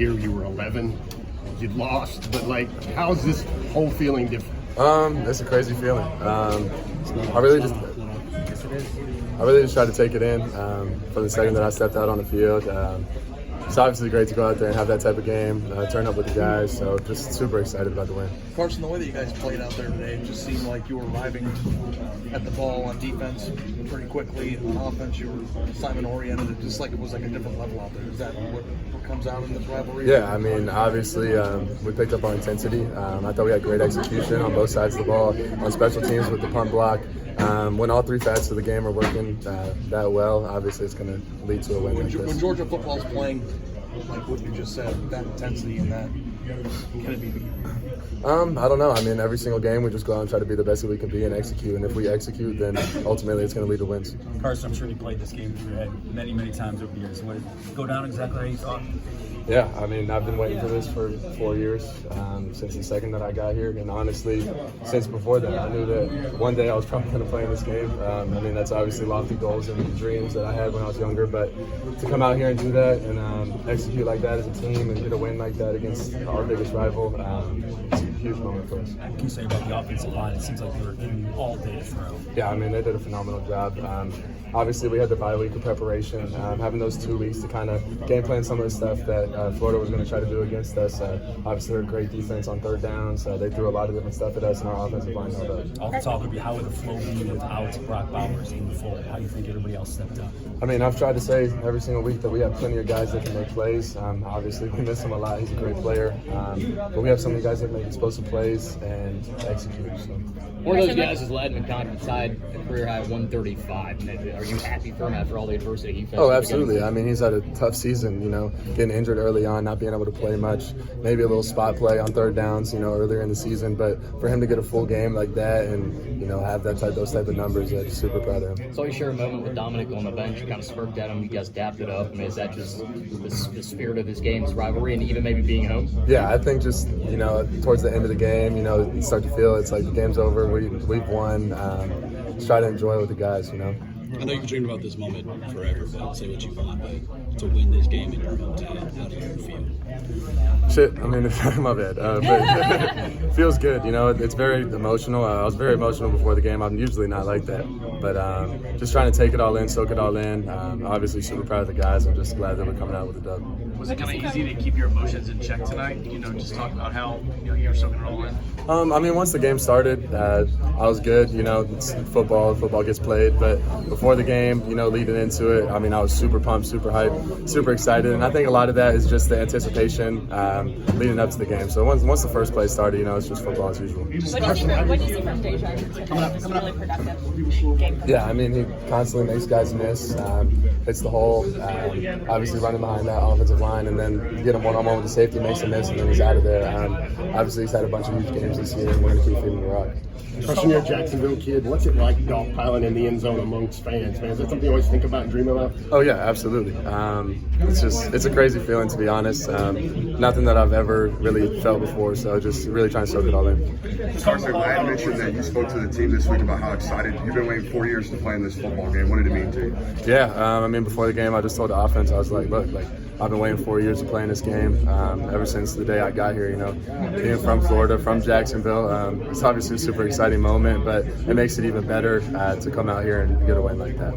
Here you were 11, you lost, but like, how's this whole feeling different? It's a crazy feeling. I really just tried to take it in from the second that I stepped out on the field. It's obviously great to go out there and have that type of game, turn up with the guys. So just super excited about the win. Carson, the way that you guys played out there today, it just seemed like you were arriving at the ball on defense pretty quickly. On offense, you were assignment-oriented. It just like it was like a different level out there. Is that what comes out in this rivalry? Yeah, I mean, obviously we picked up our intensity. I thought we had great execution on both sides of the ball, on special teams with the punt block. When all three facets of the game are working that well, obviously it's going to lead to a win like this. When Georgia football's playing like what you just said, that intensity and that, can it be beat? I don't know. I mean, every single game we just go out and try to be the best that we can be and execute. And if we execute, then ultimately it's going to lead to wins. Carson, I'm sure you played this game through your head many, many times over the years. Would it go down exactly how you thought? Yeah, I mean, I've been waiting for this for 4 years, since the second that I got here. And honestly, since before that, I knew that one day I was probably going to play in this game. I mean, that's obviously lofty goals and dreams that I had when I was younger. But to come out here and do that and execute like that as a team and get a win like that against our biggest rival, it's a huge moment for us. What can you say about the offensive line? It seems like they were in all day throw. Yeah, I mean, they did a phenomenal job. Obviously, we had the bye week of preparation. Having those 2 weeks to kind of game plan some of the stuff that Florida was going to try to do against us. Obviously, they're a great defense on third downs. They threw a lot of different stuff at us, and our offensive line held up. All the talk would be how would the flow be without Brock Bowers in the fold? How do you think everybody else stepped up? I mean, I've tried to say every single week that we have plenty of guys that can make plays. Obviously, we miss him a lot. He's a great player. But we have so many guys that make explosive plays and execute. So. One of those guys has led McConnell tied a career high 135. Are you happy for him after all the adversity he faced? Oh, absolutely. I mean, he's had a tough season, getting injured early on, not being able to play much, maybe a little spot play on third downs, earlier in the season. But for him to get a full game like that and, have those type of numbers, I'm super proud of him. So you share a moment with Dominic on the bench. You kind of smirked at him. You guys dapped it up. I mean, is that just the spirit of this game, this rivalry, and even maybe being home? Yeah, I think just, towards the end of the game, you start to feel it's like the game's over. We've won. Just try to enjoy it with the guys, I know you've dreamed about this moment forever, but say what you want, but to win this game in your hometown, how do you feel? Shit, I mean, my bad. But it feels good, it's very emotional. I was very emotional before the game. I'm usually not like that. But just trying to take it all in, soak it all in. Obviously super proud of the guys. I'm just glad that we're coming out with a dub. Was it kind of easy to keep your emotions in check tonight? Just talk about how you were soaking it all in. I mean, once the game started, I was good. It's football. Football gets played. But before the game, leading into it, I mean, I was super pumped, super hyped, super excited. And I think a lot of that is just the anticipation leading up to the game. So once the first play started, it's just football as usual. What do you see from Deja? It's a really productive game. Yeah, I mean, he constantly makes guys miss, hits the hole, obviously running behind that offensive line, and then get him one-on-one with the safety, makes him miss, and then he's out of there. Obviously, he's had a bunch of huge games this year, and we're going to keep feeding the rock. Carson, you're a Jacksonville kid. What's it like dogpiling in the end zone amongst fans, man? Is that something you always think about and dream about? Oh, yeah, absolutely. It's a crazy feeling, to be honest. Nothing that I've ever really felt before, so just really trying to soak it all in. Carson, I mentioned that you spoke to the team this week about how excited you've been waiting 4 years to play in this football game. What did it mean to you? Yeah, I mean, before the game, I just told the offense, I was like, look, I've been waiting 4 years to play in this game ever since the day I got here, being from Florida, from Jacksonville. It's obviously a super exciting moment, but it makes it even better to come out here and get a win like that.